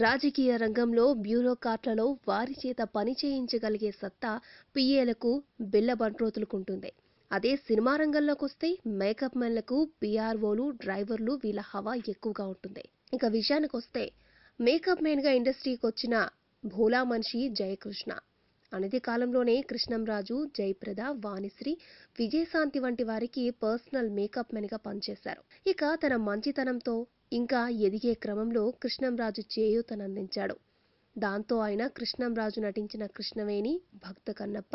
రాజకీయ రంగంలో బ్యూరోక్రాట్లలో వారి చేత పని చేయించగలిగే సత్తా పిఏలకు బిళ్ళబంట్రోతులకుంటుంది. అదే సినిమా రంగంలోకొస్తే మేకప్ మెన్లకు పీఆర్ఓలు, డ్రైవర్లు వీళ్ళ హవా ఎక్కువగా ఉంటుంది. ఇక విషయానికొస్తే మేకప్ మెన్గా ఇండస్ట్రీకి వచ్చిన భోలా మనిషి జయకృష్ణ. అనతి కాలంలోనే కృష్ణంరాజు, జయప్రద, వాణిశ్రీ, విజయశాంతి వంటి వారికి పర్సనల్ మేకప్ మెన్గా పనిచేశారు. ఇక తన మంచితనంతో ఇంకా ఎదిగే క్రమంలో కృష్ణంరాజు చేయూతనందించాడు. దాంతో ఆయన కృష్ణంరాజు నటించిన కృష్ణవేణి, భక్త కన్నప్ప,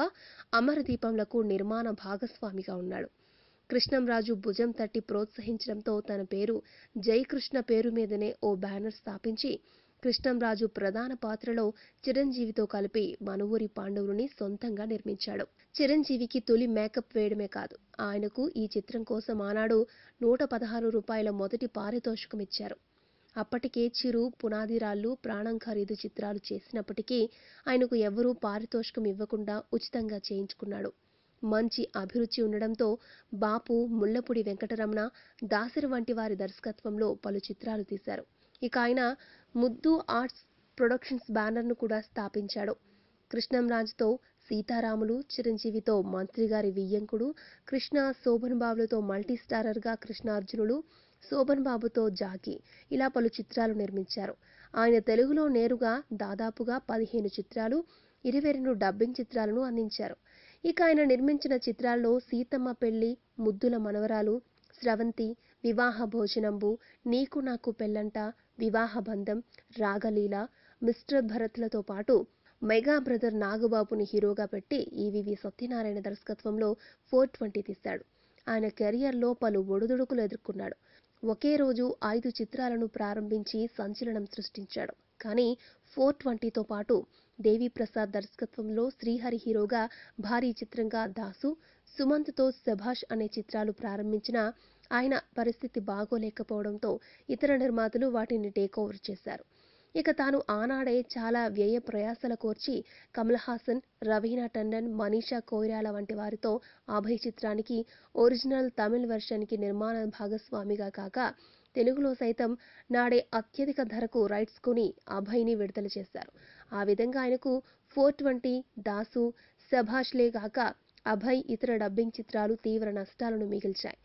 అమరదీపంలకు నిర్మాణ భాగస్వామిగా ఉన్నాడు. కృష్ణంరాజు భుజం తట్టి ప్రోత్సహించడంతో తన పేరు జయకృష్ణ పేరు మీదనే ఓ బ్యానర్ స్థాపించి కృష్ణంరాజు ప్రధాన పాత్రలో చిరంజీవితో కలిపి మనవూరి పాండవులని సొంతంగా నిర్మించాడు. చిరంజీవికి తొలి మేకప్ వేయడమే కాదు, ఆయనకు ఈ చిత్రం కోసం ఆనాడు ₹116 మొదటి పారితోషికం ఇచ్చారు. అప్పటికే చిరు, పునాదిరాళ్లు, ప్రాణం ఖరీదు చిత్రాలు చేసినప్పటికీ ఆయనకు ఎవరూ పారితోషికం ఇవ్వకుండా ఉచితంగా చేయించుకున్నాడు. మంచి అభిరుచి ఉండడంతో బాపు, ముళ్లపూడి వెంకటరమణ, దాసరి వంటి వారి దర్శకత్వంలో పలు చిత్రాలు తీశారు. ఇక ఆయన ముద్దు ఆర్ట్స్ ప్రొడక్షన్స్ బ్యానర్ను కూడా స్థాపించాడు. కృష్ణంరాజుతో సీతారాములు, చిరంజీవితో మంత్రిగారి వియ్యంకుడు, కృష్ణ శోభన్ బాబులతో మల్టీస్టారర్గా కృష్ణార్జునులు, శోభన్ బాబుతో జాకీ ఇలా పలు చిత్రాలు నిర్మించారు. ఆయన తెలుగులో నేరుగా దాదాపుగా 15 చిత్రాలు, 22 డబ్బింగ్ చిత్రాలను అందించారు. ఇక ఆయన నిర్మించిన చిత్రాల్లో సీతమ్మ పెళ్లి, ముద్దుల మనవరాలు, స్రవంతి, వివాహ భోజనంబు, నీకు నాకు పెళ్లంట, వివాహ బంధం, రాగలీల, మిస్టర్ భరత్లతో పాటు మెగా బ్రదర్ నాగబాబుని హీరోగా పెట్టి ఈవీవి సత్యనారాయణ దర్శకత్వంలో 420 తీశాడు. ఆయన కెరియర్లో పలు ఒడిదుడుకులు ఎదుర్కొన్నాడు. ఒకే రోజు 5 చిత్రాలను ప్రారంభించి సంచలనం సృష్టించాడు. కానీ 420తో పాటు దేవిప్రసాద్ దర్శకత్వంలో శ్రీహరి హీరోగా భారీ చిత్రంగా దాసు, సుమంత్తో శభాష్ అనే చిత్రాలు ప్రారంభించిన ఆయన పరిస్థితి బాగోలేకపోవడంతో ఇతర నిర్మాతలు వాటిని టేకోవర్ చేశారు. ఇక తాను ఆనాడే చాలా వ్యయ ప్రయాసల కోర్చి కమల్ హాసన్, రవీనా టండన్, మనీషా కొయిరాలా వంటి వారితో అభయ్ చిత్రానికి ఒరిజినల్ తమిళ్ వెర్షన్కి నిర్మాణ భాగస్వామిగా కాక తెలుగులో సైతం నాడే అత్యధిక ధరకు రైట్స్ కొని అభయ్ని విడుదల చేశారు. ఆ విధంగా ఆయనకు 420, దాసు, శభాష్లే కాక అభయ్ ఇతర డబ్బింగ్ చిత్రాలు తీవ్ర నష్టాలను మిగిల్చాయి.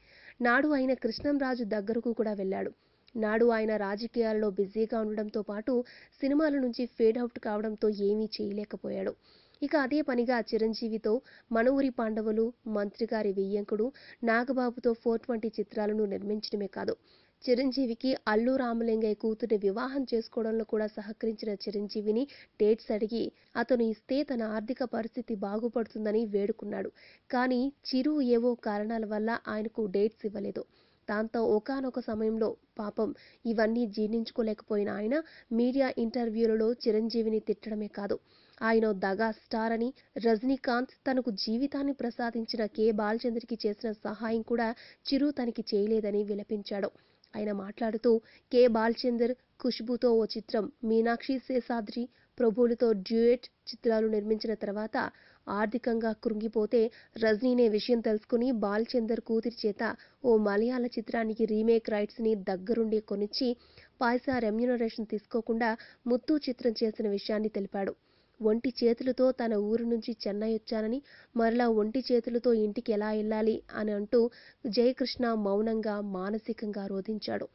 నాడు ఆయన కృష్ణంరాజు దగ్గరకు కూడా వెళ్లాడు. నాడు ఆయన రాజకీయాలలో బిజీగా ఉండడంతో పాటు సినిమాల నుంచి ఫేడౌట్ కావడంతో ఏమీ చేయలేకపోయాడు. ఇక అదే పనిగా చిరంజీవితో మనవూరి పాండవులు, మంత్రిగారి వియ్యంకుడు, నాగబాబుతో 420 చిత్రాలను నిర్మించడమే కాదు, చిరంజీవికి అల్లు రామలింగయ్య కూతుర్ని వివాహం చేసుకోవడంలో కూడా సహకరించిన చిరంజీవిని డేట్స్ అడిగి అతను ఇస్తే తన ఆర్థిక పరిస్థితి బాగుపడుతుందని వేడుకున్నాడు. కానీ చిరు ఏవో కారణాల వల్ల ఆయనకు డేట్స్ ఇవ్వలేదు. దాంతో ఒకానొక సమయంలో పాపం ఇవన్నీ జీర్ణించుకోలేకపోయిన ఆయన మీడియా ఇంటర్వ్యూలలో చిరంజీవిని తిట్టడమే కాదు, ఆయన దగా స్టార్ అని, రజనీకాంత్ తనకు జీవితాన్ని ప్రసాదించిన కె. బాలచంద్రకి చేసిన సహాయం కూడా చిరు తనకి చేయలేదని విలపించాడు. ఆయన మాట్లాడుతూ కె. బాలచందర్, ఖుష్బూతో ఓ చిత్రం, మీనాక్షి శేషాద్రి, ప్రభువులతో డ్యూయెట్ చిత్రాలు నిర్మించిన తర్వాత ఆర్థికంగా కృంగిపోతే రజనీనే విషయం తెలుసుకుని బాలచందర్ కూతురి చేత ఓ మలయాళ చిత్రానికి రీమేక్ రైట్స్ ని దగ్గరుండి కొనిచ్చి పైసా రెమ్యునరేషన్ తీసుకోకుండా ముత్తు చిత్రం చేసిన విషయాన్ని తెలిపాడు. ఒంటి చేతులతో తన ఊరు నుంచి చెన్నై వచ్చానని, మరలా ఒంటి చేతులతో ఇంటికి ఎలా వెళ్ళాలి అని అంటూ జయకృష్ణ మౌనంగా మానసికంగా రోధించాడు.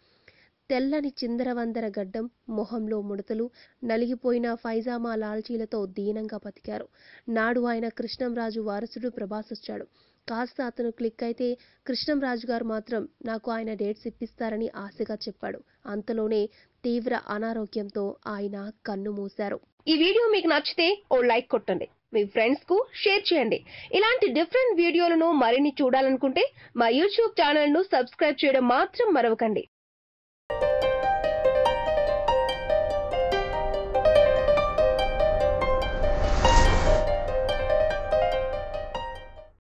తెల్లని చిందరవందర గడ్డం, మొహంలో ముడతలు, నలిగిపోయిన ఫైజామా లాల్చీలతో దీనంగా బతికారు. నాడు ఆయన కృష్ణంరాజు వారసుడు ప్రభాస్ వచ్చాడు. కాస్త అతను క్లిక్ అయితే కృష్ణంరాజు గారు మాత్రం నాకు ఆయన డేట్స్ ఇప్పిస్తారని ఆశగా చెప్పాడు. అంతలోనే తీవ్ర అనారోగ్యంతో ఆయన కన్ను మూశారు. ఈ వీడియో మీకు నచ్చితే ఓ లైక్ కొట్టండి, మీ ఫ్రెండ్స్ కు షేర్ చేయండి. ఇలాంటి డిఫరెంట్ వీడియోలను మరిన్ని చూడాలనుకుంటే మా యూట్యూబ్ ఛానల్ ను సబ్స్క్రైబ్ చేయడం మాత్రం మరవకండి.